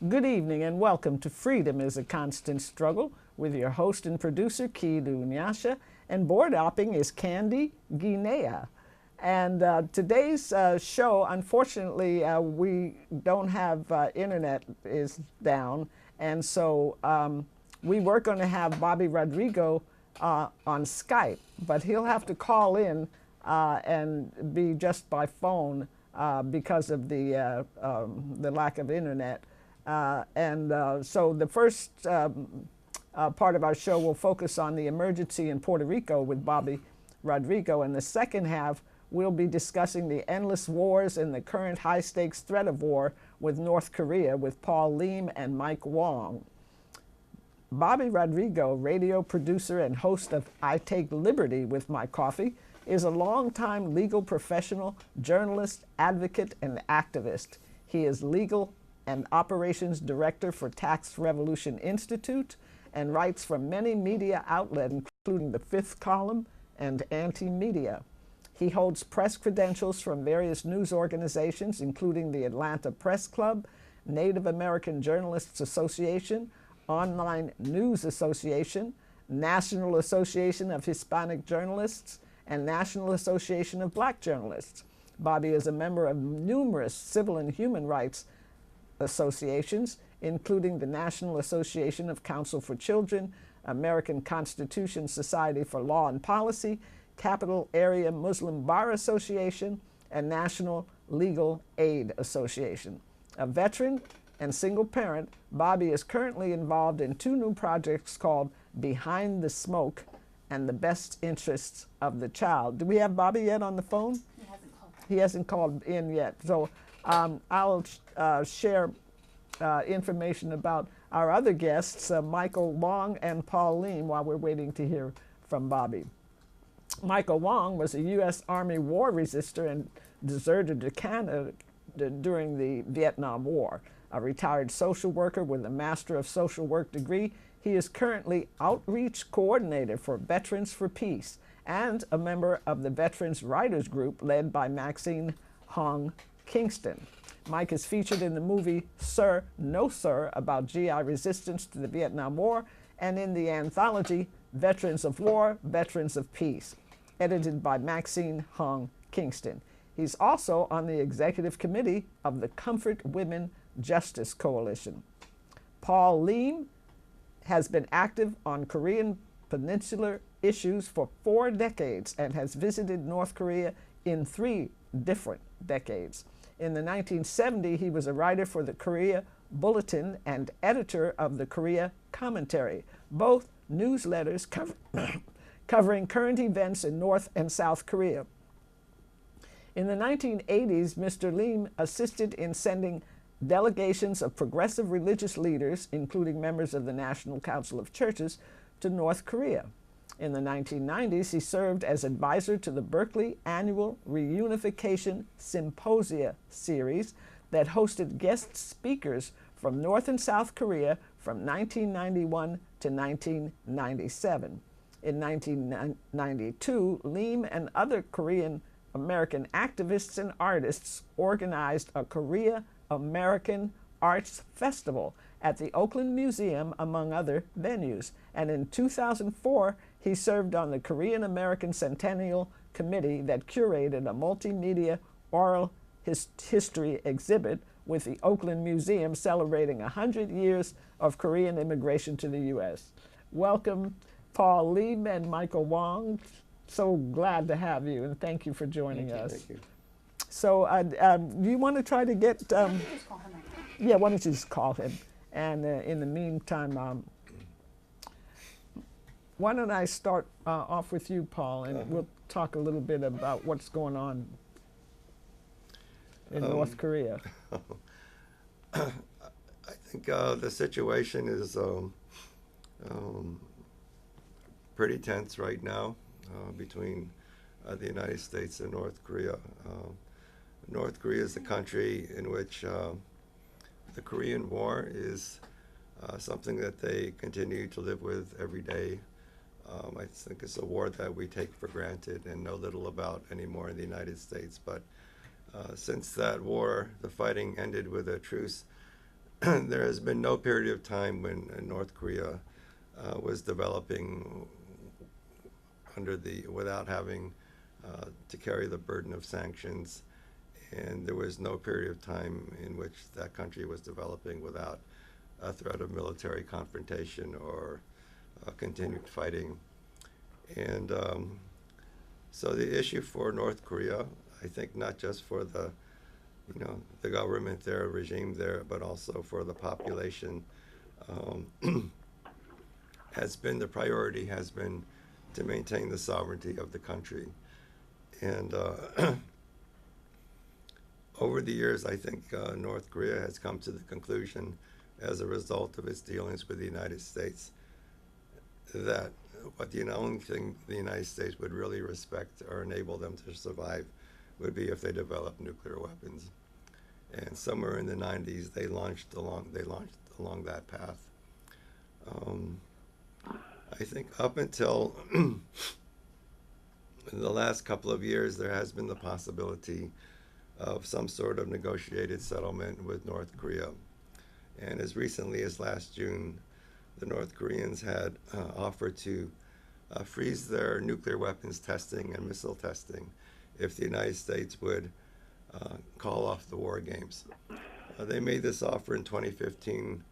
Good evening and welcome to Freedom is a Constant Struggle with your host and producer, Kidu Nyasha, and board hopping is Candy Guinea. And today's show, unfortunately, we don't have internet is down, and so we were going to have Bobby Rodrigo on Skype, but he'll have to call in and be just by phone because of the lack of internet. So the first part of our show will focus on the emergency in Puerto Rico with Bobby Rodrigo. And the second half, we'll be discussing the endless wars and the current high-stakes threat of war with North Korea with Paul Liem and Mike Wong. Bobby Rodrigo, radio producer and host of I Take Liberty with My Coffee, is a longtime legal professional, journalist, advocate, and activist. He is legal and operations director for Tax Revolution Institute and writes for many media outlets, including the Fifth Column and Anti-Media. He holds press credentials from various news organizations, including the Atlanta Press Club, Native American Journalists Association, Online News Association, National Association of Hispanic Journalists, and National Association of Black Journalists. Bobby is a member of numerous civil and human rights associations, including the National Association of Counsel for Children, American Constitution Society for Law and Policy, Capital Area Muslim Bar Association, and National Legal Aid Association. A veteran and single parent, Bobby is currently involved in two new projects called Behind the Smoke and The Best Interests of the Child. Do we have Bobby yet on the phone? He hasn't called. He hasn't called in yet. So I'll share information about our other guests, Michael Wong and Paul Liem, while we're waiting to hear from Bobby. Michael Wong was a U.S. Army war resister and deserted to Canada during the Vietnam War. A retired social worker with a Master of Social Work degree, he is currently outreach coordinator for Veterans for Peace and a member of the Veterans Writers Group led by Maxine Hong Kingston. Mike is featured in the movie Sir, No Sir about GI resistance to the Vietnam War and in the anthology Veterans of War, Veterans of Peace, edited by Maxine Hong Kingston. He's also on the executive committee of the Comfort Women Justice Coalition. Paul Liem has been active on Korean peninsular issues for 4 decades and has visited North Korea in 3 different decades. In the 1970s, he was a writer for the Korea Bulletin and editor of the Korea Commentary, both newsletters covering current events in North and South Korea. In the 1980s, Mr. Liem assisted in sending delegations of progressive religious leaders, including members of the National Council of Churches, to North Korea. In the 1990s, he served as advisor to the Berkeley Annual Reunification Symposia series that hosted guest speakers from North and South Korea from 1991 to 1997. In 1992, Liem and other Korean American activists and artists organized a Korea American Arts Festival at the Oakland Museum, among other venues. And in 2004, he served on the Korean American Centennial Committee that curated a multimedia oral history exhibit with the Oakland Museum celebrating 100 years of Korean immigration to the U.S. Welcome, Paul Liem and Michael Wong. So glad to have you, and thank you for joining us. Thank you. So do you want to try to get, Just call him right now. yeah, why don't you just call him? And in the meantime, why don't I start off with you, Paul, and we'll talk a little bit about what's going on in North Korea. I think the situation is pretty tense right now between the United States and North Korea. North Korea is the country in which the Korean War is something that they continue to live with every day. I think it's a war that we take for granted and know little about anymore in the United States. But since that war, the fighting ended with a truce there has been no period of time when North Korea was developing without having to carry the burden of sanctions, and there was no period of time in which that country was developing without a threat of military confrontation or continued fighting. And so the issue for North Korea, I think not just for the government there, regime there, but also for the population, the priority has been to maintain the sovereignty of the country. And over the years, I think North Korea has come to the conclusion, as a result of its dealings with the United States, that the only thing the United States would really respect or enable them to survive would be if they developed nuclear weapons. And somewhere in the 90s, they launched along that path. I think up until the last couple of years, there has been the possibility of some sort of negotiated settlement with North Korea. And as recently as last June, the North Koreans had offered to freeze their nuclear weapons testing and missile testing if the United States would call off the war games. They made this offer in 2015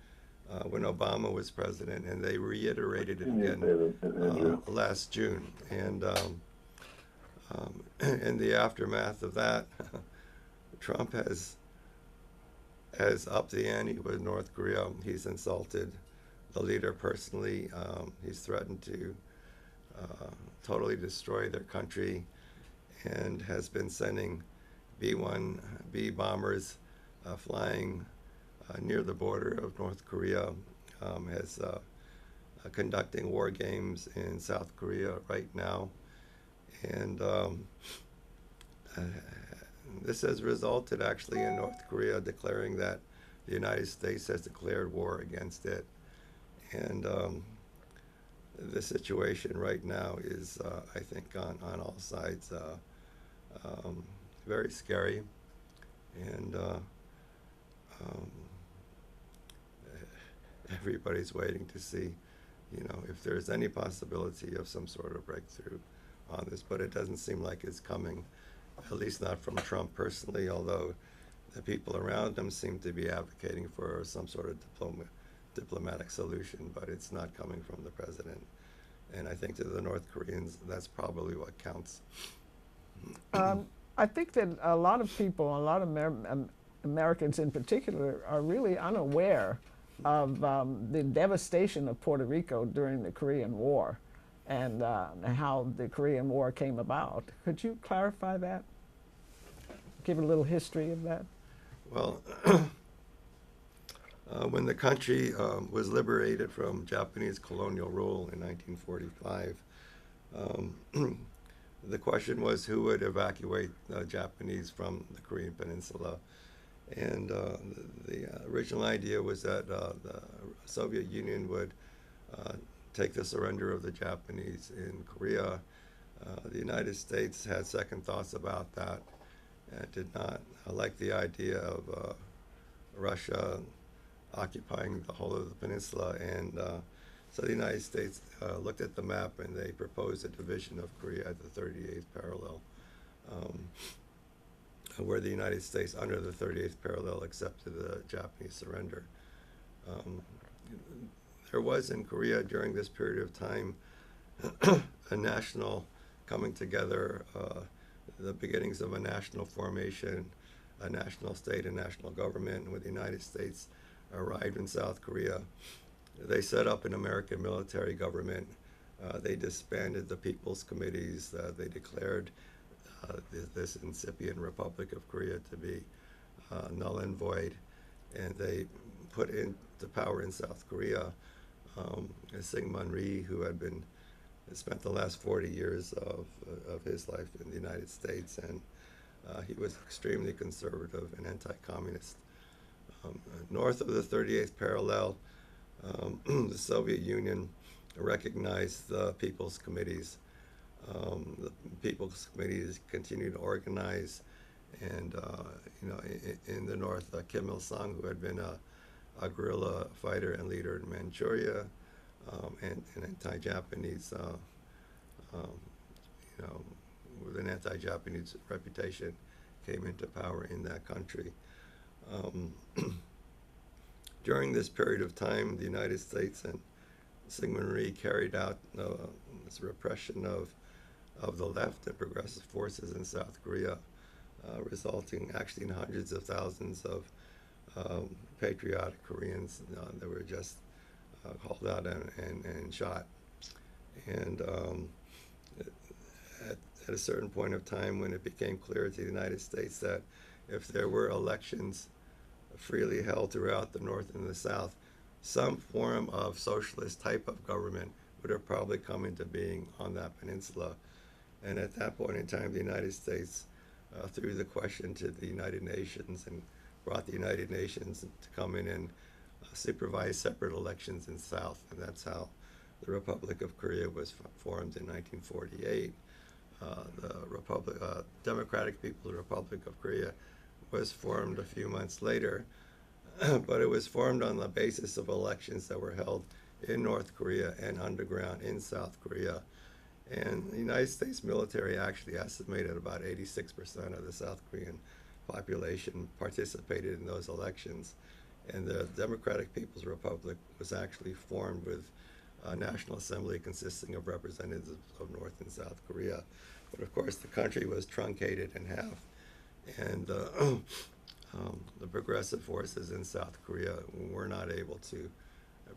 when Obama was president, and they reiterated it again last June. And in the aftermath of that, Trump has upped the ante with North Korea. He's insulted the leader personally. He's threatened to totally destroy their country, and has been sending B-1B bombers flying near the border of North Korea, conducting war games in South Korea right now. And this has resulted actually in North Korea declaring that the United States has declared war against it. And the situation right now is, I think, on all sides very scary. And everybody's waiting to see, if there's any possibility of some sort of breakthrough on this. But it doesn't seem like it's coming, at least not from Trump personally, although the people around him seem to be advocating for some sort of diplomatic solution, but it's not coming from the president. And I think to the North Koreans, that's probably what counts. I think that a lot of people, a lot of Americans in particular, are really unaware of the devastation of Puerto Rico during the Korean War, and how the Korean War came about. Could you clarify that? Give a little history of that? Well, when the country was liberated from Japanese colonial rule in 1945, the question was who would evacuate Japanese from the Korean Peninsula. And the original idea was that the Soviet Union would take the surrender of the Japanese in Korea. The United States had second thoughts about that and did not like the idea of Russia occupying the whole of the peninsula. And so the United States looked at the map, and they proposed a division of Korea at the 38th parallel, where the United States, under the 38th parallel, accepted the Japanese surrender. There was in Korea during this period of time a national coming together, the beginnings of a national formation, a national state, a national government. When the United States arrived in South Korea, they set up an American military government. They disbanded the People's Committees. They declared this incipient Republic of Korea to be null and void, and they put into power in South Korea Syngman Rhee, who had spent the last 40 years of his life in the United States, and he was extremely conservative and anti-communist. North of the 38th parallel, the Soviet Union recognized the People's Committees. The People's Committees continued to organize, and in the north, Kim Il-sung, who had been a guerrilla fighter and leader in Manchuria, and an anti-Japanese, with an anti-Japanese reputation, came into power in that country. During this period of time, the United States and Syngman Rhee carried out this repression of the left and progressive forces in South Korea, resulting actually in hundreds of thousands of patriotic Koreans that were just hauled out and shot. And at a certain point of time, when it became clear to the United States that if there were elections freely held throughout the North and the South, some form of socialist type of government would have probably come into being on that peninsula. And at that point in time, the United States threw the question to the United Nations and brought the United Nations to come in and supervise separate elections in the South. And that's how the Republic of Korea was formed in 1948. The Democratic People's Republic of Korea was formed a few months later, but it was formed on the basis of elections that were held in North Korea and underground in South Korea. And the United States military actually estimated about 86% of the South Korean population participated in those elections. And the Democratic People's Republic was actually formed with a National Assembly consisting of representatives of North and South Korea. But of course, the country was truncated in half. And the progressive forces in South Korea were not able to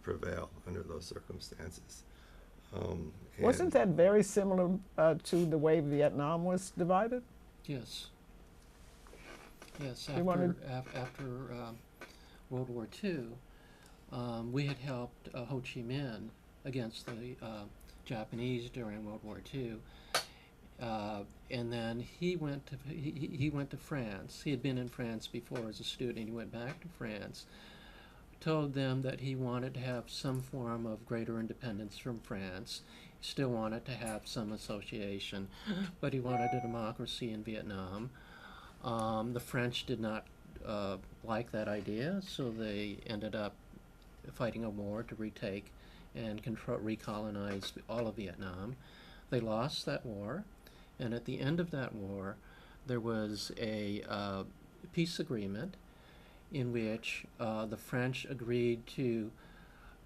prevail under those circumstances. Wasn't that very similar to the way Vietnam was divided? Yes. Yes, You wanted- after World War II, we had helped Ho Chi Minh against the Japanese during World War II. And then he went to France. He had been in France before as a student. He went back to France, told them that he wanted to have some form of greater independence from France. He still wanted to have some association, but he wanted a democracy in Vietnam. The French did not like that idea, so they ended up fighting a war to retake and recolonize all of Vietnam. They lost that war, and at the end of that war, there was a peace agreement in which the French agreed to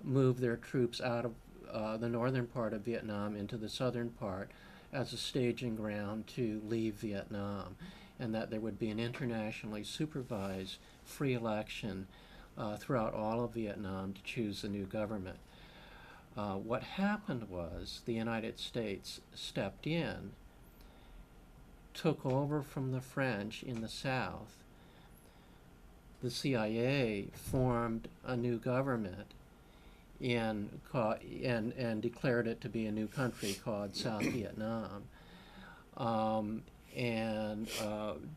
move their troops out of the northern part of Vietnam into the southern part as a staging ground to leave Vietnam, and that there would be an internationally supervised free election throughout all of Vietnam to choose a new government. What happened was the United States stepped in, took over from the French in the South. The CIA formed a new government and declared it to be a new country called South Vietnam, and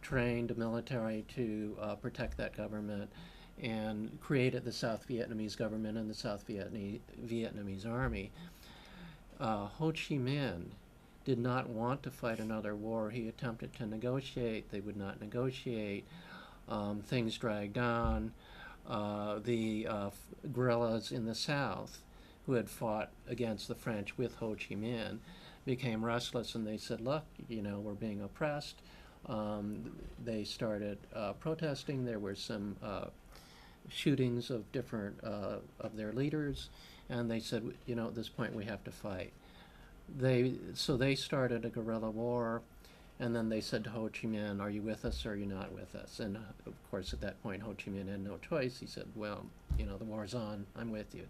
trained a military to protect that government, and created the South Vietnamese government and the South Vietnamese army. Ho Chi Minh did not want to fight another war. He attempted to negotiate. They would not negotiate. Things dragged on. The guerrillas in the South, who had fought against the French with Ho Chi Minh, became restless, and they said, look, we're being oppressed. They started protesting. There were some shootings of different of their leaders, and they said, at this point we have to fight. So they started a guerrilla war, and then they said to Ho Chi Minh, are you with us or are you not with us? And of course at that point Ho Chi Minh had no choice. He said, well, the war's on, I'm with you.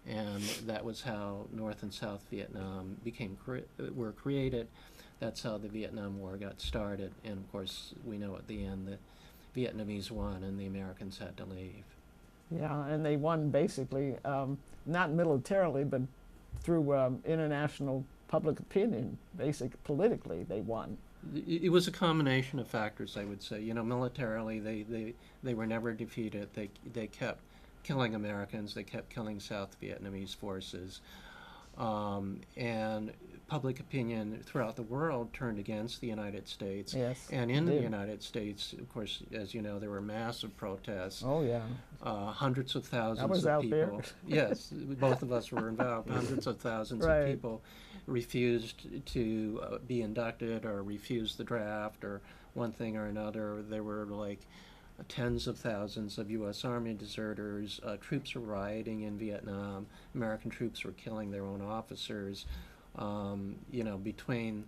And that was how North and South Vietnam were created. That's how the Vietnam War got started. And of course we know at the end that Vietnamese won and the Americans had to leave. Yeah, and they won basically, not militarily, but through international public opinion. Politically, they won. It was a combination of factors, I would say. Militarily, they were never defeated. They kept killing Americans. They kept killing South Vietnamese forces. And public opinion throughout the world turned against the United States. Yes, And it in the did. United States, of course, as you know, there were massive protests. Oh yeah, Hundreds of I thousands was of out there. people. Yes, both of us were involved. Hundreds of thousands of Right. people refused to be inducted or refused the draft or one thing or another. There were like tens of thousands of U.S. Army deserters. Troops were rioting in Vietnam. American troops were killing their own officers. Between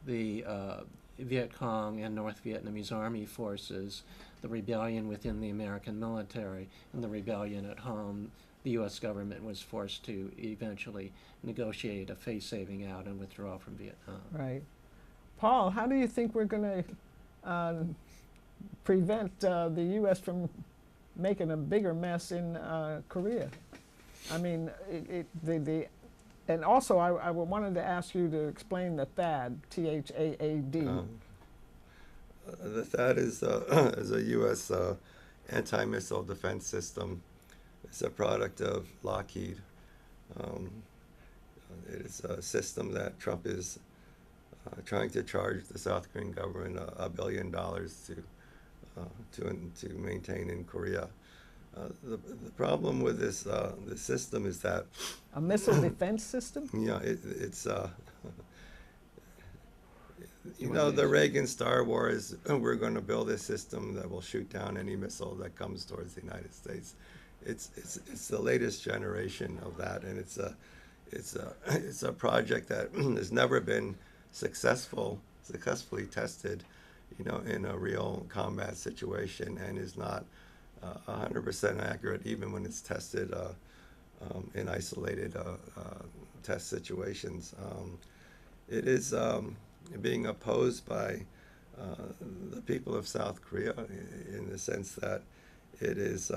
the Viet Cong and North Vietnamese Army forces, the rebellion within the American military, and the rebellion at home, the U.S. government was forced to eventually negotiate a face-saving out and withdraw from Vietnam. Right. Paul, how do you think we're going to prevent the U.S. from making a bigger mess in Korea? I mean, and also I wanted to ask you to explain the THAAD, T-H-A-A-D. The THAAD is a U.S. Anti-missile defense system. It's a product of Lockheed. It is a system that Trump is trying to charge the South Korean government $1 billion to maintain in Korea. The problem with this system is that A missile defense system? it's the Reagan Star Wars. We're going to build a system that will shoot down any missile that comes towards the United States. It's the latest generation of that, and it's a project that has never been successfully tested, in a real combat situation, and is not 100% accurate even when it's tested in isolated test situations. It is being opposed by the people of South Korea in the sense that it is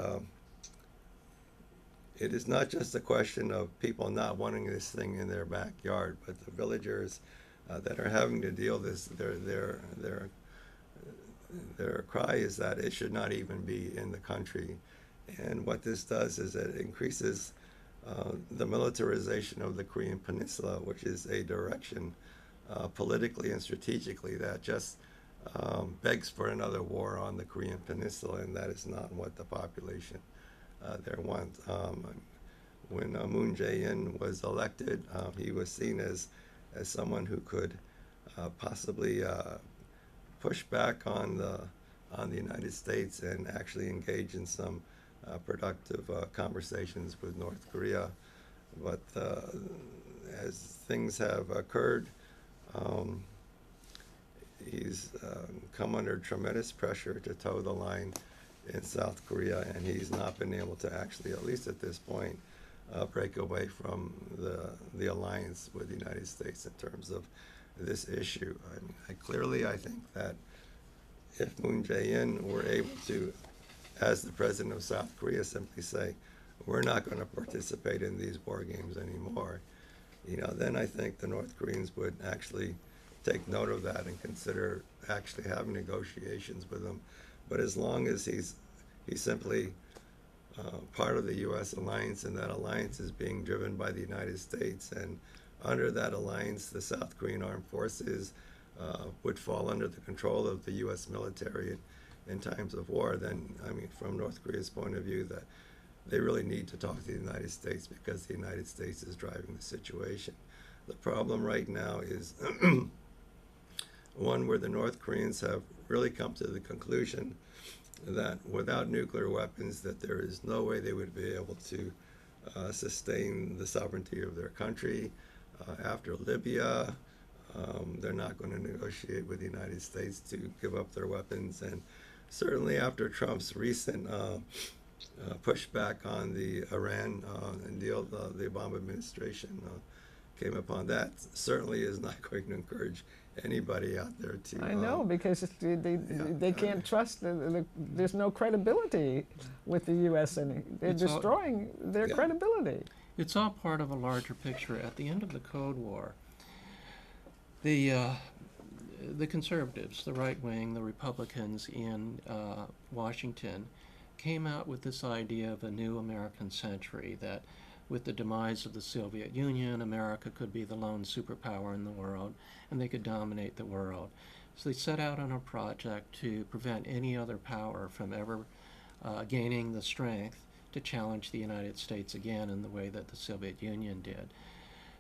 not just a question of people not wanting this thing in their backyard, but the villagers that are having to deal this. Their cry is that it should not even be in the country. And what this does is it increases the militarization of the Korean Peninsula, which is a direction politically and strategically that just begs for another war on the Korean Peninsula, and that is not what the population there wants. When Moon Jae-in was elected, he was seen as someone who could possibly push back on the United States and actually engage in some productive conversations with North Korea. But as things have occurred, he's come under tremendous pressure to toe the line in South Korea, and he's not been able to actually, at least at this point, break away from the alliance with the United States in terms of this issue. I think that if Moon Jae-in were able to, as the president of South Korea, simply say, we're not going to participate in these war games anymore, then I think the North Koreans would actually take note of that and consider actually having negotiations with him. But as long as he's simply part of the U.S. alliance, and that alliance is being driven by the United States, and under that alliance, the South Korean armed forces would fall under the control of the U.S. military in times of war, then, from North Korea's point of view, that they really need to talk to the United States, because the United States is driving the situation. The problem right now is one where the North Koreans have really come to the conclusion that without nuclear weapons, that there is no way they would be able to sustain the sovereignty of their country. After Libya, they're not going to negotiate with the United States to give up their weapons. And certainly after Trump's recent pushback on the Iran deal, the Obama administration came upon that, certainly is not going to encourage anybody out there to. I know, because they can't trust. There's no credibility with the U.S. and they're destroying their credibility. It's all part of a larger picture. At the end of the Cold War, the conservatives, the right wing, the Republicans in Washington, came out with this idea of a new American century, that with the demise of the Soviet Union, America could be the lone superpower in the world, and they could dominate the world. So they set out on a project to prevent any other power from ever gaining the strength to challenge the United States again in the way that the Soviet Union did.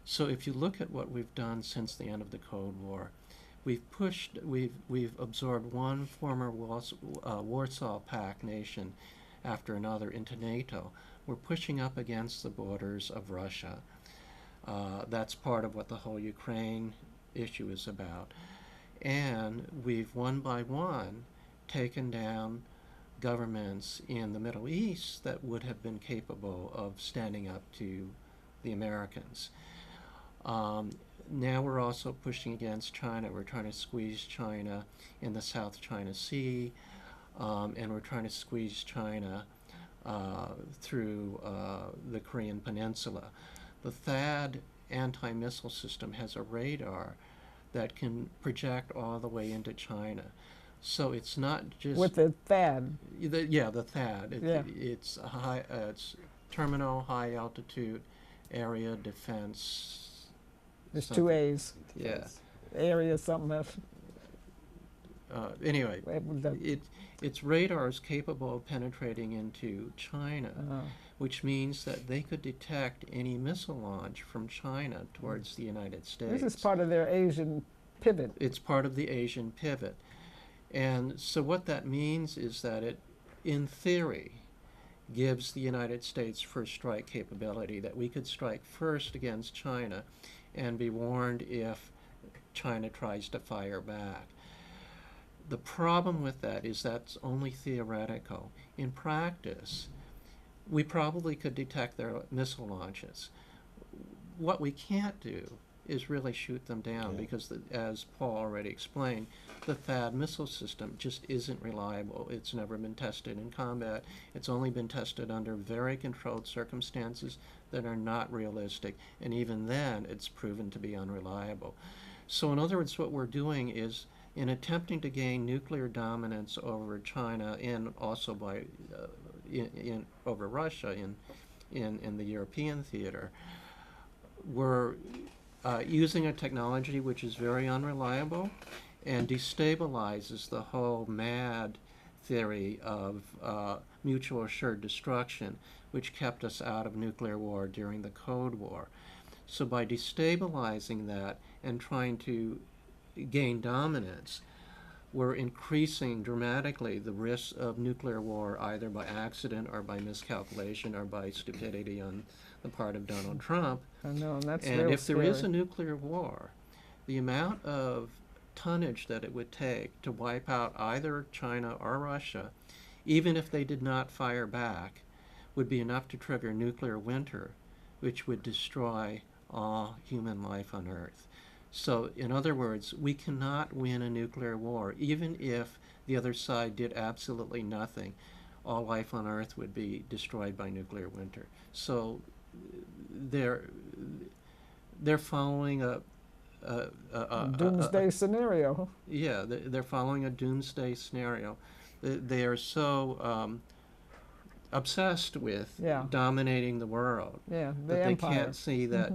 So if you look at what we've done since the end of the Cold War, we've absorbed one former Warsaw Pact nation after another into NATO. We're pushing up against the borders of Russia. That's part of what the whole Ukraine issue is about. And we've one by one taken down governments in the Middle East that would have been capable of standing up to the Americans. Now we're also pushing against China. We're trying to squeeze China in the South China Sea, and we're trying to squeeze China through the Korean Peninsula. The THAAD anti-missile system has a radar that can project all the way into China. So it's not just With the THAAD. the THAAD. It's a high, it's terminal high altitude area defense. There's something. two A's. Yeah. Area something else. Anyway, its radar is capable of penetrating into China, which means that they could detect any missile launch from China towards the United States. This is part of their Asian pivot. It's part of the Asian pivot. And so what that means is that it, in theory, gives the United States first strike capability, that we could strike first against China and be warned if China tries to fire back. The problem with that is that's only theoretical. In practice, we probably could detect their missile launches. What we can't do is really shoot them down because, as Paul already explained, the THAAD missile system just isn't reliable. It's never been tested in combat. It's only been tested under very controlled circumstances that are not realistic, and even then it's proven to be unreliable. So in other words, what we're doing is, in attempting to gain nuclear dominance over China and also by over Russia in the European theater, we're using a technology which is very unreliable and destabilizes the whole MAD theory of mutual assured destruction, which kept us out of nuclear war during the Cold War. So by destabilizing that and trying to gain dominance, we're increasing dramatically the risk of nuclear war, either by accident or by miscalculation or by stupidity on the part of Donald Trump. I know, and that's And real if there is a scary. nuclear war, the amount of tonnage that it would take to wipe out either China or Russia, even if they did not fire back, would be enough to trigger nuclear winter, which would destroy all human life on Earth. So, in other words, we cannot win a nuclear war. Even if the other side did absolutely nothing, all life on Earth would be destroyed by nuclear winter. So, they're following a Doomsday scenario. yeah, they're following a doomsday scenario. They are so obsessed with dominating the world Yeah, the that they empire. can't see that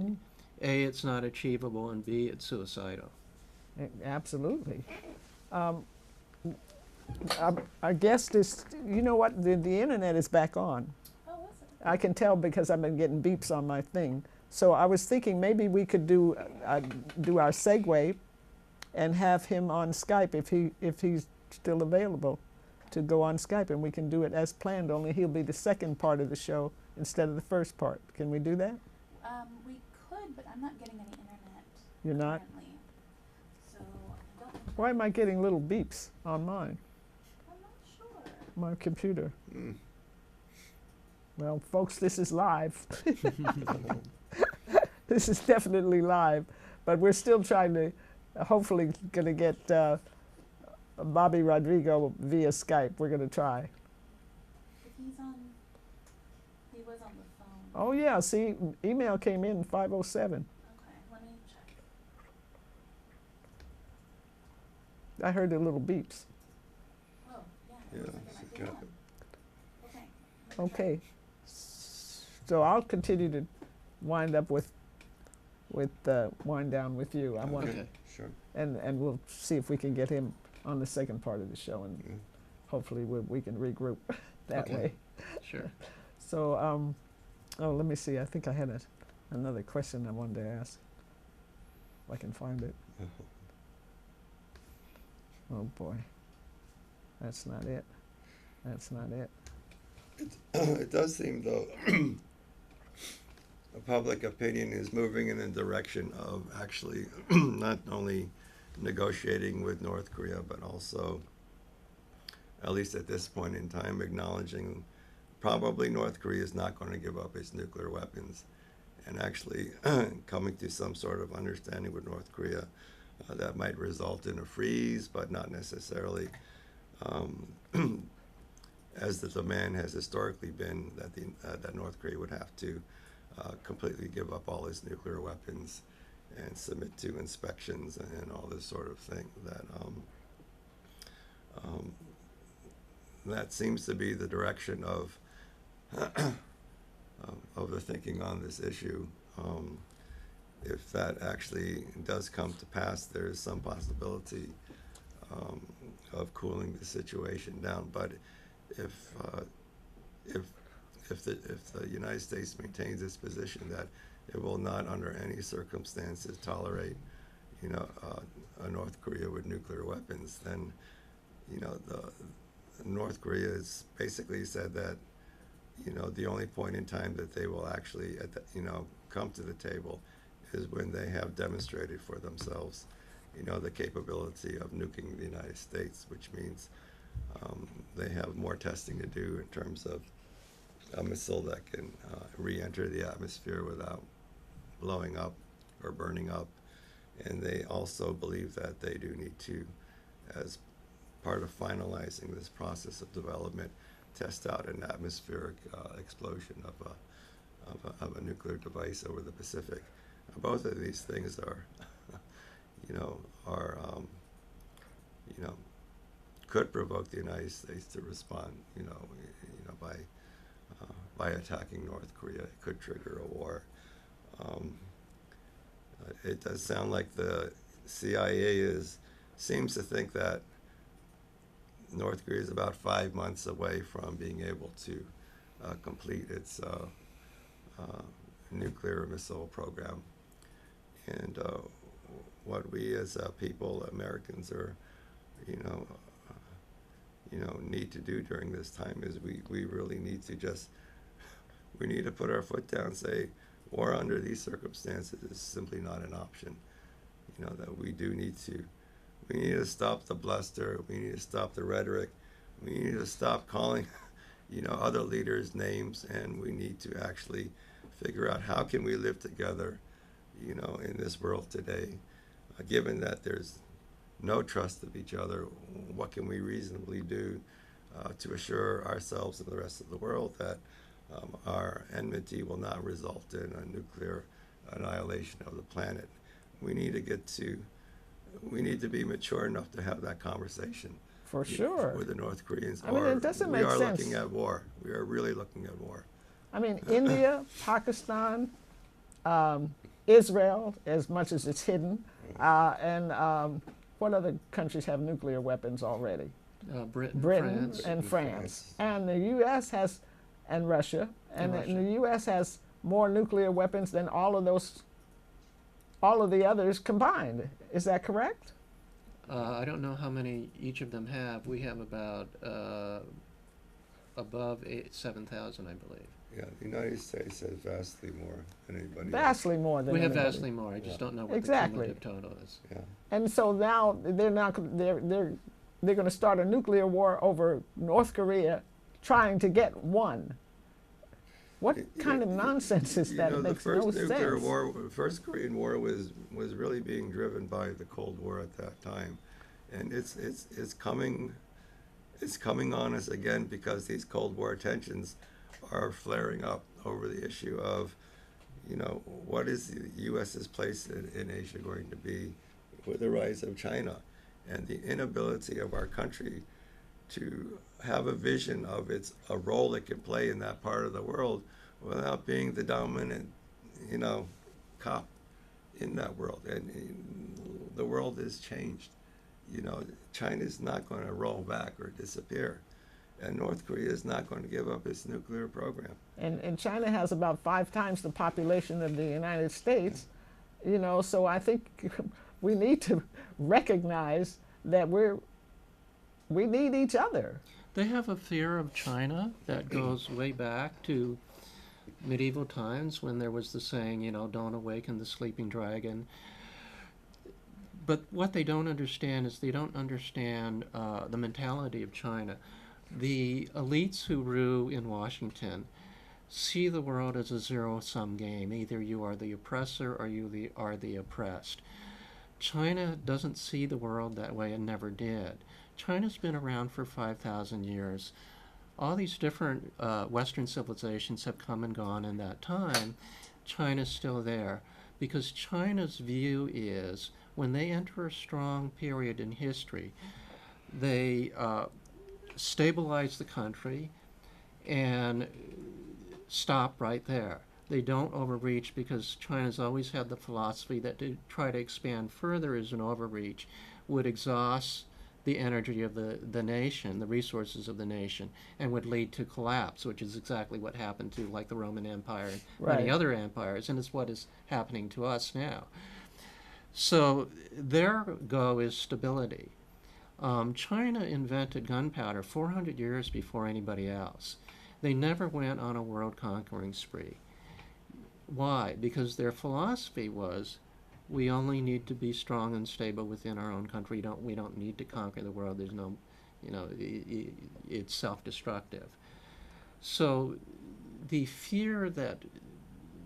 A, it's not achievable, and B, it's suicidal. Absolutely. Our guest is, you know what, the internet is back on. Oh, was it? I can tell because I've been getting beeps on my thing. So I was thinking maybe we could do our segue and have him on Skype if he's still available to go on Skype, and we can do it as planned, only he'll be the second part of the show instead of the first part. Can we do that? We could, but I'm not getting any internet. You're not? Currently. So I don't. Why am I getting little beeps on mine, I'm not sure. my computer? Well, folks, this is live. This is definitely live, but we're still trying to, hopefully going to get Bobby Rodrigo via Skype. We're going to try. If he's on, he was on the phone. Oh yeah, see, email came in 5:07. Okay, let me check. I heard the little beeps. Oh, yeah. Yeah, Looks like it might be okay. on. Okay. let me try. Okay. So I'll continue to wind up with wind down with you. I want Okay. Sure. and we'll see if we can get him on the second part of the show, and Yeah. hopefully we can regroup that Okay. way. Sure. So, let me see. I think I had another question I wanted to ask. If I can find it. Oh boy, that's not it. That's not it. It does seem, though, the public opinion is moving in the direction of actually not only negotiating with North Korea, but also, at least at this point in time, acknowledging probably North Korea is not going to give up its nuclear weapons, and actually coming to some sort of understanding with North Korea that might result in a freeze, but not necessarily as the demand has historically been that that North Korea would have to completely give up all its nuclear weapons and submit to inspections and all this sort of thing. That seems to be the direction of the thinking on this issue. If that actually does come to pass, there is some possibility of cooling the situation down. But if the United States maintains its position that it will not, under any circumstances, tolerate, a North Korea with nuclear weapons, then, the North Korea has basically said that, the only point in time that they will actually, come to the table is when they have demonstrated for themselves, the capability of nuking the United States, which means they have more testing to do in terms of a missile that can re-enter the atmosphere without blowing up or burning up. And they also believe that they do need to, as part of finalizing this process of development, test out an atmospheric explosion of a nuclear device over the Pacific. Both of these things are, could provoke the United States to respond, by attacking North Korea. It could trigger a war. It does sound like the CIA seems to think that North Korea is about 5 months away from being able to complete its nuclear missile program. And what we as people, Americans, are, need to do during this time is we really need to we need to put our foot down and say, war under these circumstances is simply not an option. That we need to stop the bluster, we need to stop the rhetoric, we need to stop calling, other leaders names, and we need to actually figure out how can we live together, in this world today, given that there's no trust of each other. What can we reasonably do to assure ourselves and the rest of the world that our enmity will not result in a nuclear annihilation of the planet? We need to be mature enough to have that conversation. For sure. With the North Koreans. I mean, it doesn't make sense. We are looking at war. We are really looking at war. I mean, India, Pakistan, Israel, as much as it's hidden, and what other countries have nuclear weapons already? Britain, Britain France. and France. And the U.S. has, and Russia, and Russia. the U.S. has more nuclear weapons than all of the others combined. Is that correct? I don't know how many each of them have. We have about above 7,000, I believe. Yeah, the United States has vastly more than anybody Vastly more than We have anybody. vastly more. I just don't know what Exactly. the cumulative total is. else. And so now they're going to start a nuclear war over North Korea, trying to get one. What kind of nonsense is that? It makes no sense. The first Korean War was really being driven by the Cold War at that time, and it's coming on us again because these Cold War tensions are flaring up over the issue of, what is the U.S.'s place in Asia going to be with the rise of China, and the inability of our country to have a vision of a role it can play in that part of the world without being the dominant, you know, cop in that world. And the world has changed. You know, China's not going to roll back or disappear. And North Korea is not going to give up its nuclear program. And China has about 5 times the population of the United States, you know, so I think we need to recognize that we need each other. They have a fear of China that goes way back to medieval times when there was the saying, you know, don't awaken the sleeping dragon. But what they don't understand is they don't understand the mentality of China. The elites who rule in Washington see the world as a zero-sum game. Either you are the oppressor or you are the oppressed. China doesn't see the world that way and never did. China's been around for 5,000 years. All these different Western civilizations have come and gone in that time. China's still there because China's view is when they enter a strong period in history, they stabilize the country and stop right there. They don't overreach because China's always had the philosophy that to try to expand further as an overreach would exhaust the energy of the nation, the resources of the nation, and would lead to collapse, which is exactly what happened to like the Roman Empire and many other empires, and it's what is happening to us now. So their goal is stability. China invented gunpowder 400 years before anybody else. They never went on a world conquering spree. Why? Because their philosophy was we only need to be strong and stable within our own country. We don't need to conquer the world. There's no, you know, it's self-destructive. So the fear that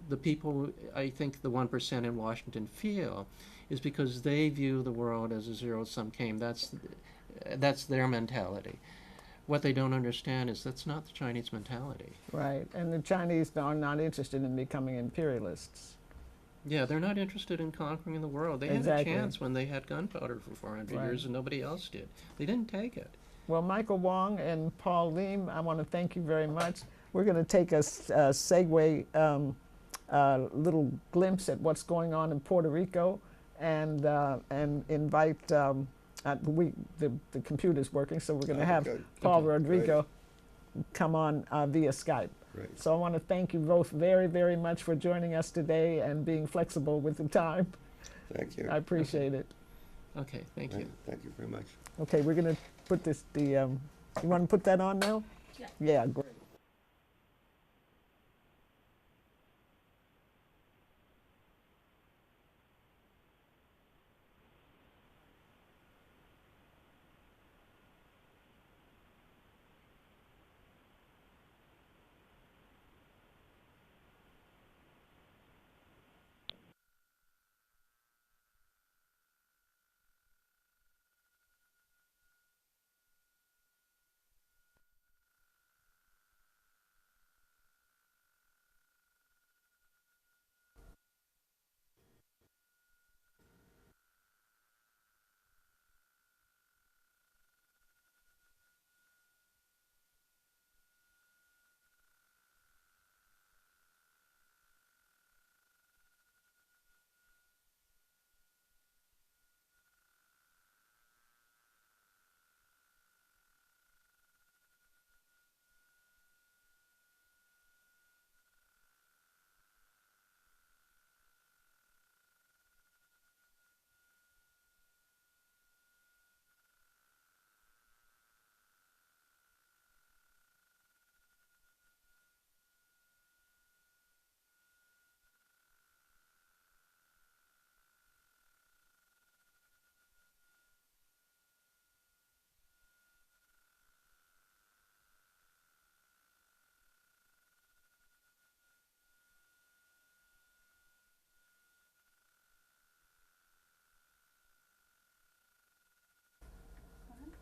the people, I think the 1% in Washington feel is because they view the world as a zero-sum game. That's their mentality. What they don't understand is that's not the Chinese mentality. Right, and the Chinese are not interested in becoming imperialists. Yeah, they're not interested in conquering the world. They had a chance when they had gunpowder for 400 years and nobody else did. They didn't take it. Well, Michael Wong and Paul Liem, I want to thank you very much. We're going to take a segue, little glimpse at what's going on in Puerto Rico, and invite. The computer's working, so we're going to have Paul Rodrigo come on via Skype. Great. So I want to thank you both very, very much for joining us today and being flexible with the time. Thank you. I appreciate it. Okay, thank you. Thank you very much. Okay, we're going to put this. You want to put that on now? Yeah. Yeah, great.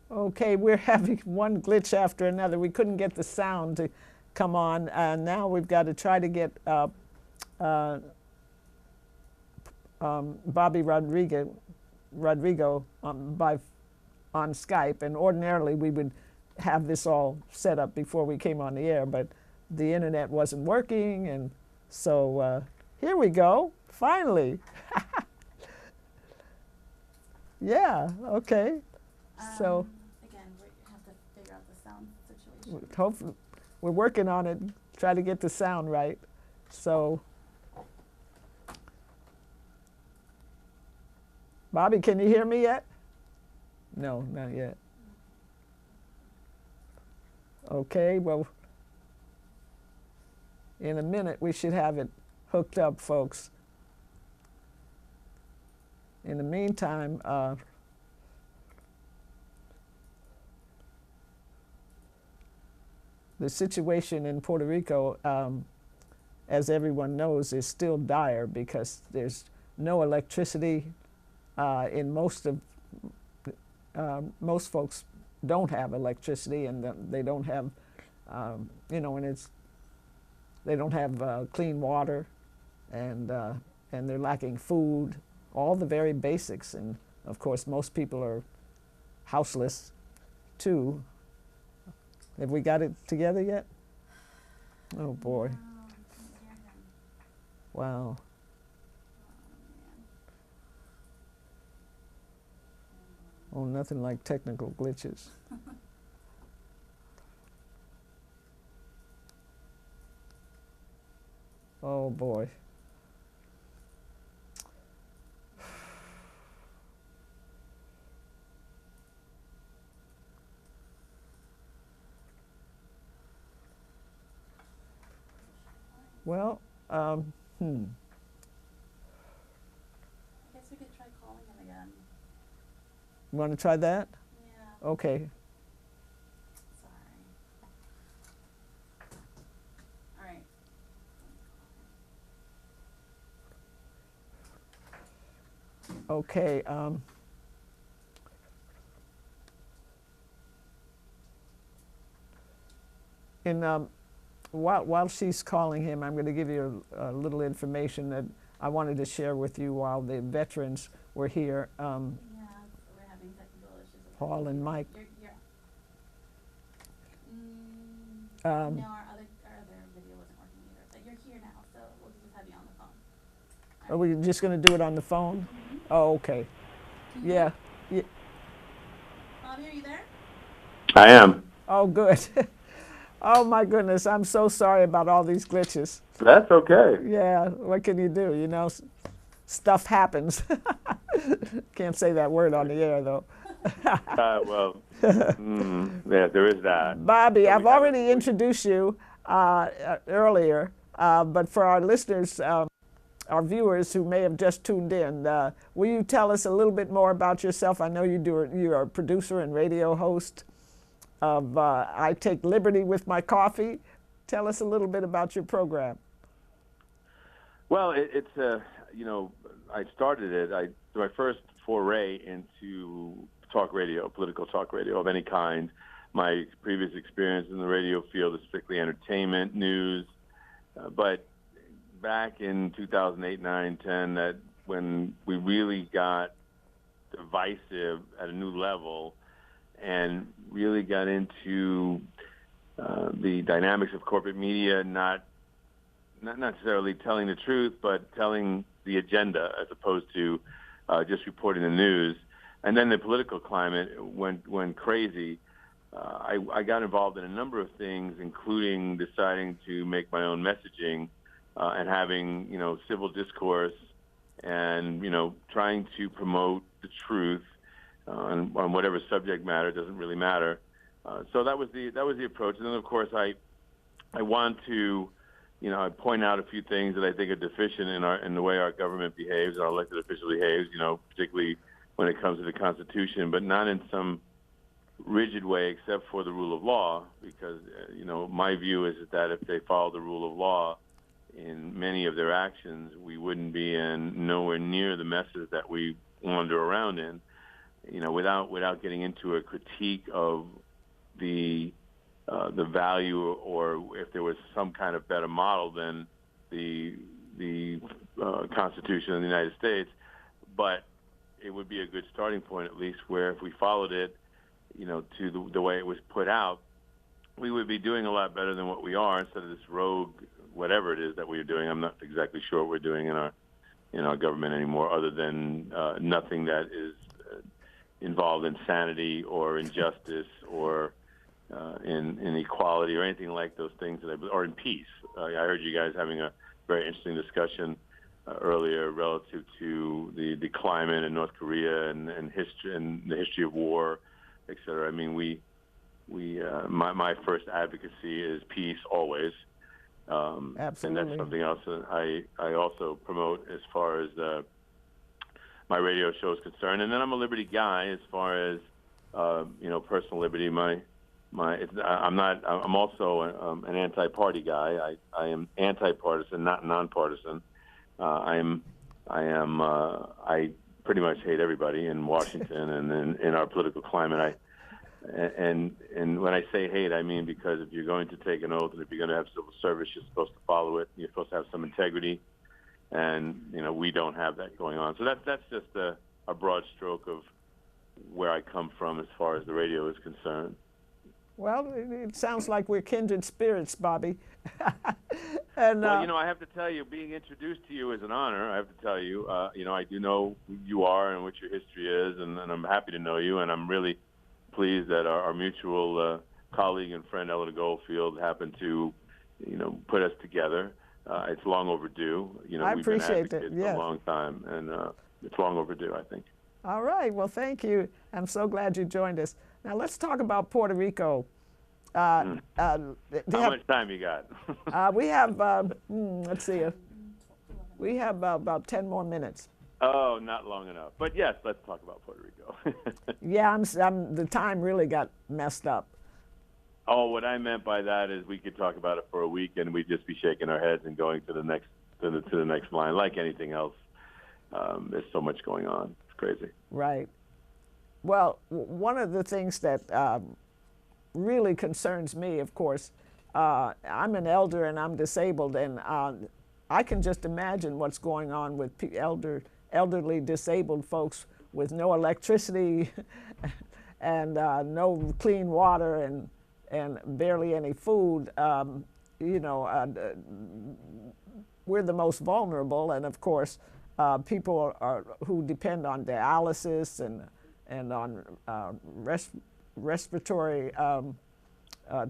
Okay, we're having one glitch after another. We couldn't get the sound to come on, and now we've got to try to get Bobby Rodrigo on Skype. And ordinarily we would have this all set up before we came on the air, but the internet wasn't working, and so Here we go. Finally. Yeah, okay. So Again, we have to figure out the sound situation. hopefully we're working on it, try to get the sound right. So Bobby, can you hear me yet? No, not yet. Okay, well, in a minute we should have it hooked up, folks. In the meantime, the situation in Puerto Rico, as everyone knows, is still dire because there's no electricity. In most folks don't have electricity, and they don't have, and they don't have clean water, and they're lacking food, all the very basics, and of course most people are houseless too. Have we got it together yet? Oh boy. No, I can't hear him. Wow. Oh, Oh, nothing like technical glitches. Oh boy. Well, I guess we could try calling him again. you want to try that? Yeah, Okay. sorry. All right. Okay. While she's calling him, I'm going to give you a little information that I wanted to share with you while the veterans were here. Yeah, we're having technical issues. with our Paul and computer. Mike. No, our other video wasn't working either. But you're here now, so we'll just have you on the phone. Are we just going to do it on the phone? Oh, okay. Can you Yeah. hear? Bobby, are you there? I am. Oh, good. Oh, my goodness. I'm so sorry about all these glitches. That's okay. Yeah, what can you do? You know, stuff happens. Can't say that word on the air, though. Yeah, there is that. Bobby, So I've already introduced you earlier, but for our listeners, our viewers who may have just tuned in, will you tell us a little bit more about yourself? I know you're a producer and radio host of I Take Liberty with My Coffee. Tell us a little bit about your program. Well, it's I started it. My first foray into talk radio, political talk radio of any kind. My previous experience in the radio field is strictly entertainment, news, but back in 2008, 9, 10, that when we really got divisive at a new level and really got into the dynamics of corporate media, not necessarily telling the truth, but telling the agenda as opposed to just reporting the news. And then the political climate went crazy. I got involved in a number of things, including deciding to make my own messaging and having, civil discourse and, trying to promote the truth on whatever subject matter. Doesn't really matter. So that was the approach. And then, of course, I want to, I point out a few things that I think are deficient in the way our government behaves, our elected official behaves, particularly when it comes to the Constitution, but not in some rigid way except for the rule of law, because, my view is that if they follow the rule of law in many of their actions, we wouldn't be in nowhere near the messes that we wander around in, without getting into a critique of the value, or if there was some kind of better model than the Constitution of the United States. But it would be a good starting point, at least, where if we followed it, to the way it was put out, we would be doing a lot better than what we are, instead of this rogue whatever it is that we are doing. I'm not exactly sure what we're doing in our government anymore, other than nothing that is involved in sanity or injustice or in equality or anything like those things, or in peace. I heard you guys having a very interesting discussion earlier relative to the climate in North Korea and history and the history of war, et cetera. I mean, my first advocacy is peace always. Absolutely. And that's something else that I also promote as far as my radio show is concerned. And then I'm a liberty guy as far as personal liberty. I'm also an anti-party guy. I am anti-partisan, not nonpartisan. I pretty much hate everybody in Washington and in our political climate. And when I say hate, I mean because if you're going to take an oath and if you're going to have civil service, you're supposed to follow it. You're supposed to have some integrity, and we don't have that going on. So that's just a broad stroke of where I come from as far as the radio is concerned. Well, it sounds like we're kindred spirits, Bobby. And well, I have to tell you, being introduced to you is an honor. I have to tell you, I do know who you are and what your history is, and I'm happy to know you, and I'm really pleased that our mutual colleague and friend Ella Goldfield happened to, put us together. It's long overdue. I we've been appreciate advocates it. Yeah. for a long time, and it's long overdue, I think. All right. Well, thank you. I'm so glad you joined us. Now let's talk about Puerto Rico. How much time you got? We have. Let's see. We have about 10 more minutes. Oh, not long enough. But yes, let's talk about Puerto Rico. Yeah, the time really got messed up. Oh, what I meant by that is we could talk about it for a week and we'd just be shaking our heads and going to the next line. Like anything else, there's so much going on. It's crazy. Right. Well, one of the things that really concerns me, of course, I'm an elder and I'm disabled, and I can just imagine what's going on with elderly disabled folks with no electricity and no clean water and barely any food. We're the most vulnerable, and of course, people who depend on dialysis and on respiratory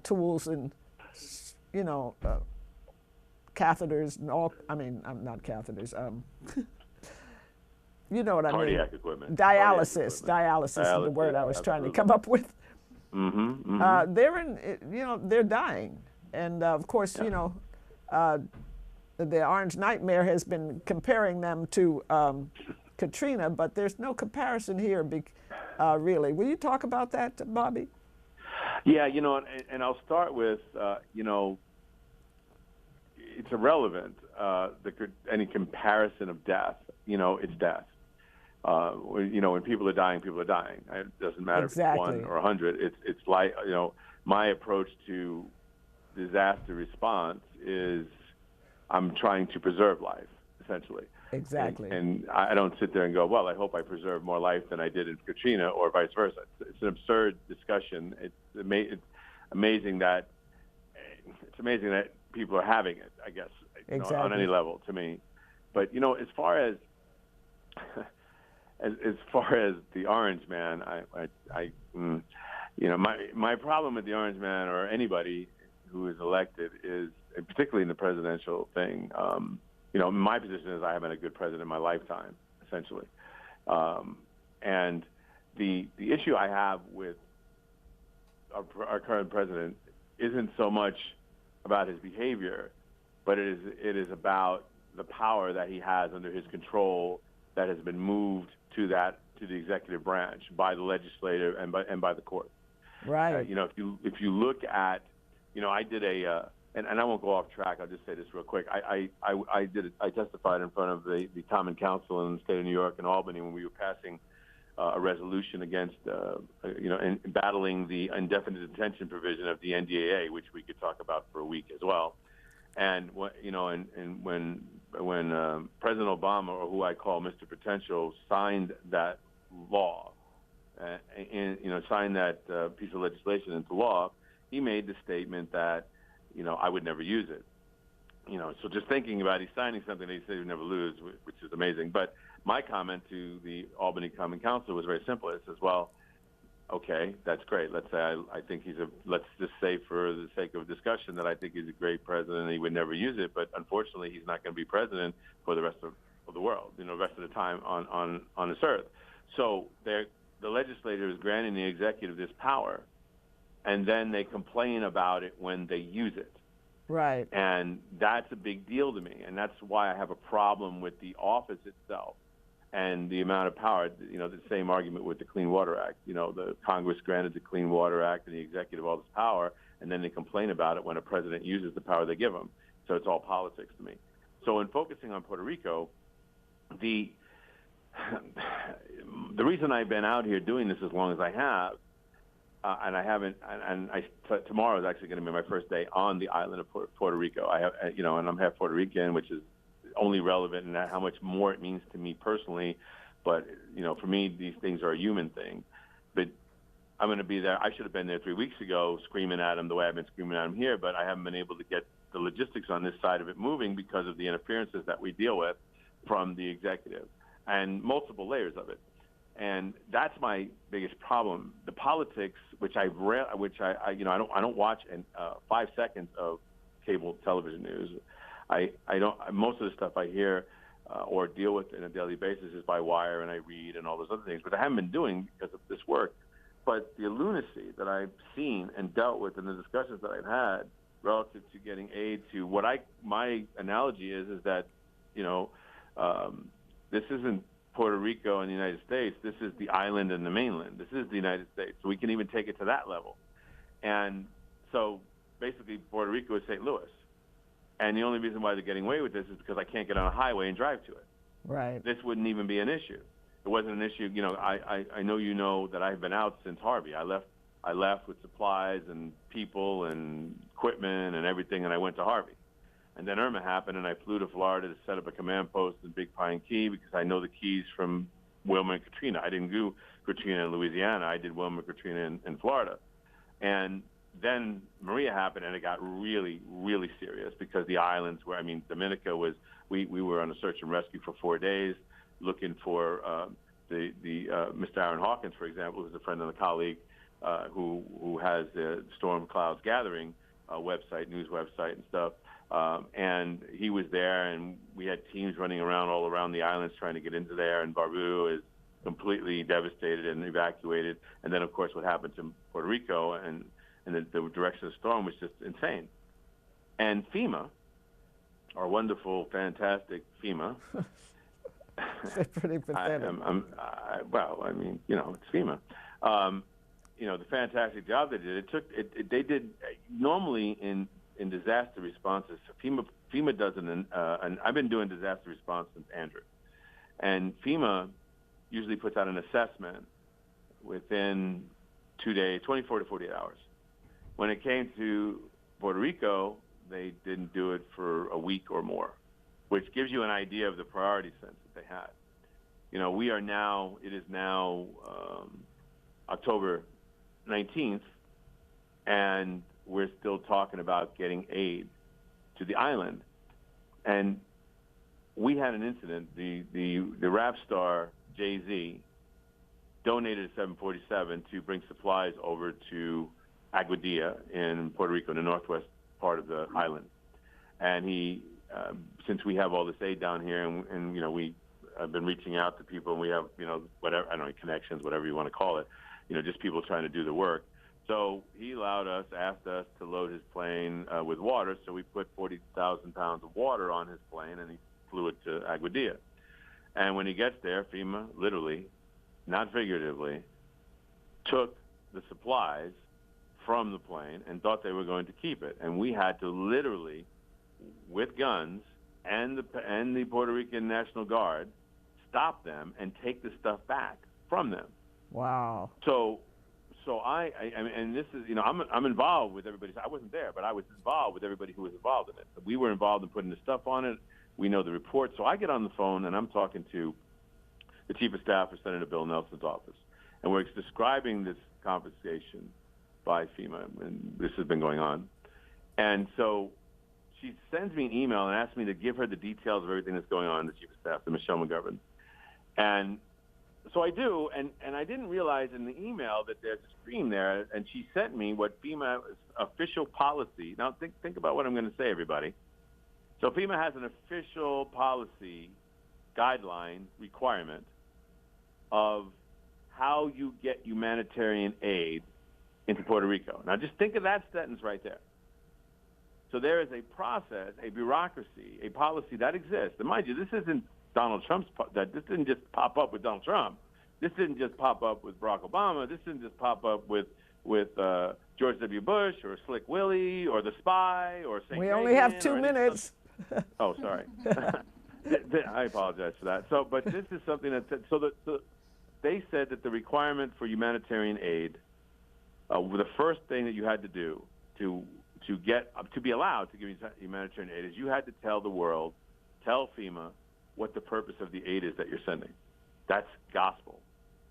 tools and catheters and all. I mean, not catheters. You know what I mean? Cardiac equipment. Dialysis. Dialysis is the word I was trying to come up with. Mm-hmm, mm-hmm. They're dying, and of course, the Orange Nightmare has been comparing them to Katrina, but there's no comparison here, really. Will you talk about that, Bobby? Yeah, and I'll start with, it's irrelevant, any comparison of death. It's death. When people are dying, people are dying. It doesn't matter Exactly. if it's 1 or 100. It's like, my approach to disaster response is I'm trying to preserve life, essentially. Exactly. And I don't sit there and go, well, I hope I preserve more life than I did in Katrina, or vice versa. It's an absurd discussion. It's amazing that people are having it, I guess, Exactly. on any level, to me. But as far as the Orange Man, my problem with the Orange Man or anybody who is elected is, particularly in the presidential thing, my position is I haven't had a good president in my lifetime, essentially. And the issue I have with our current president isn't so much about his behavior, but it is about the power that he has under his control that has been moved to the executive branch by the legislative and by the court. Right. If you look at, I did and I won't go off track. I'll just say this real quick. I testified in front of the Common Council in the state of New York and Albany when we were passing a resolution against, and battling the indefinite detention provision of the NDAA, which we could talk about for a week as well. And when President Obama, or who I call Mr. Potential, signed that law, signed that piece of legislation into law, he made the statement that I would never use it. So just thinking about he's signing something that he said he would never lose, which is amazing. But my comment to the Albany Common Council was very simple. It says, well, okay, that's great. Let's say I think let's just say for the sake of discussion that I think he's a great president and he would never use it. But unfortunately, he's not going to be president for the rest of the world, the rest of the time on this earth. So the legislature is granting the executive this power, and then they complain about it when they use it. Right. And that's a big deal to me, and that's why I have a problem with the office itself and the amount of power. The same argument with the Clean Water Act. The Congress granted the Clean Water Act and the executive all this power, and then they complain about it when a president uses the power they give him. So it's all politics to me. So in focusing on Puerto Rico, the reason I've been out here doing this as long as I have, and I haven't, tomorrow is actually going to be my first day on the island of Puerto Rico. I have, and I'm half Puerto Rican, which is only relevant in that how much more it means to me personally. But, for me, these things are a human thing. But I'm going to be there. I should have been there 3 weeks ago screaming at him the way I've been screaming at him here, but I haven't been able to get the logistics on this side of it moving because of the interferences that we deal with from the executive and multiple layers of it. And that's my biggest problem. The politics, which I don't watch 5 seconds of cable television news. I don't. Most of the stuff I hear or deal with on a daily basis is by wire, and I read and all those other things, which I haven't been doing because of this work. But the lunacy that I've seen and dealt with in the discussions that I've had relative to getting aid to my analogy is that this isn't Puerto Rico and the United States. This is the island and the mainland. This is the United States. So we can even take it to that level. And so basically Puerto Rico is St. Louis. And the only reason why they're getting away with this is because I can't get on a highway and drive to it. Right. This wouldn't even be an issue. It wasn't an issue. I know that I've been out since Harvey. I left with supplies and people and equipment and everything, and I went to Harvey. And then Irma happened, and I flew to Florida to set up a command post in Big Pine Key because I know the keys from Wilma and Katrina. I didn't do Katrina in Louisiana. I did Wilma and Katrina in Florida. And then Maria happened, and it got really, really serious because the islands Dominica was, we were on a search and rescue for 4 days looking for Mr. Aaron Hawkins, for example, who's a friend and a colleague who has the Storm Clouds Gathering website, news website and stuff. And he was there, and we had teams running around all around the islands trying to get into there, and Barbu is completely devastated and evacuated. And then, of course, what happened to Puerto Rico and the direction of the storm was just insane. And FEMA, our wonderful, fantastic FEMA. It's pretty pathetic. It's FEMA. The fantastic job they did. They did normally in disaster responses. FEMA does and I've been doing disaster response since Andrew, and FEMA usually puts out an assessment within 2 days, 24 to 48 hours. When it came to Puerto Rico, they didn't do it for a week or more, which gives you an idea of the priority sense that they had. It is now October 19th, and we're still talking about getting aid to the island. And we had an incident. The rap star Jay-Z donated a 747 to bring supplies over to Aguadilla in Puerto Rico, in the northwest part of the island. And he, since we have all this aid down here, and we have been reaching out to people, and we have, whatever, I don't know, connections, whatever you want to call it, just people trying to do the work. So he asked us to load his plane with water. So we put 40,000 pounds of water on his plane, and he flew it to Aguadilla. And when he gets there, FEMA literally, not figuratively, took the supplies from the plane and thought they were going to keep it. And we had to literally, with guns and the Puerto Rican National Guard, stop them and take the stuff back from them. Wow. So and this is, I'm involved with everybody. I wasn't there, but I was involved with everybody who was involved in it. We were involved in putting the stuff on it. We know the report. So I get on the phone, and I'm talking to the Chief of Staff for Senator Bill Nelson's office. And we're describing this confiscation by FEMA, and this has been going on. And so she sends me an email and asks me to give her the details of everything that's going on in the Chief of Staff, the Michelle McGovern. And so I do, and I didn't realize in the email that there's a screen there, and she sent me what FEMA's official policy. Now think about what I'm going to say, everybody. So FEMA has an official policy guideline requirement of how you get humanitarian aid into Puerto Rico. Now just think of that sentence right there. So there is a process, a bureaucracy, a policy that exists. And mind you, this isn't Donald Trump's, this didn't just pop up with Donald Trump. This didn't just pop up with Barack Obama. This didn't just pop up with George W. Bush or Slick Willie or The Spy or St. We only have 2 minutes. Oh, sorry. I apologize for that. So, but this is something that they said that the requirement for humanitarian aid, the first thing that you had to do to be allowed to give humanitarian aid is you had to tell the world, tell FEMA what the purpose of the aid is that you're sending. That's gospel.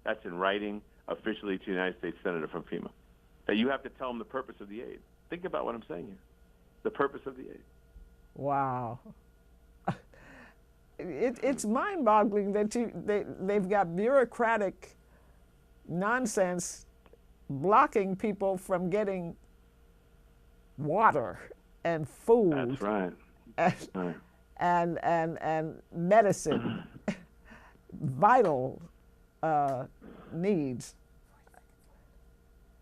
That's in writing officially to the United States Senator from FEMA. That you have to tell them the purpose of the aid. Think about what I'm saying here. The purpose of the aid. Wow. It's mind-boggling that they've got bureaucratic nonsense blocking people from getting water and food. That's right. And, Right. and medicine, vital needs.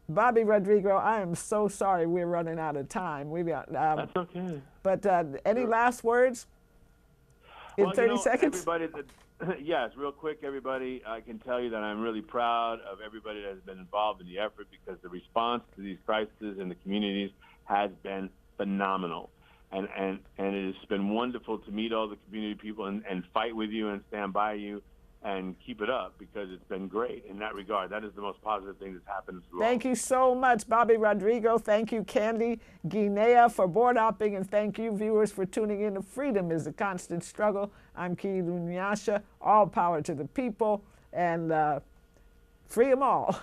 Bobby Rodrigo, I am so sorry we're running out of time. We got. That's okay. But any last words in 30 seconds? Everybody, yes, real quick, everybody. I can tell you that I'm really proud of everybody that has been involved in the effort because the response to these crises in the communities has been phenomenal. And it has been wonderful to meet all the community people and fight with you and stand by you and keep it up because it's been great in that regard. That is the most positive thing that's happened. Thank you so much, Bobby Rodrigo. Thank you, Candy Guinea, for board hopping, and thank you, viewers, for tuning in to Freedom is a Constant Struggle. I'm Kilu Nyasha. All power to the people, and free them all.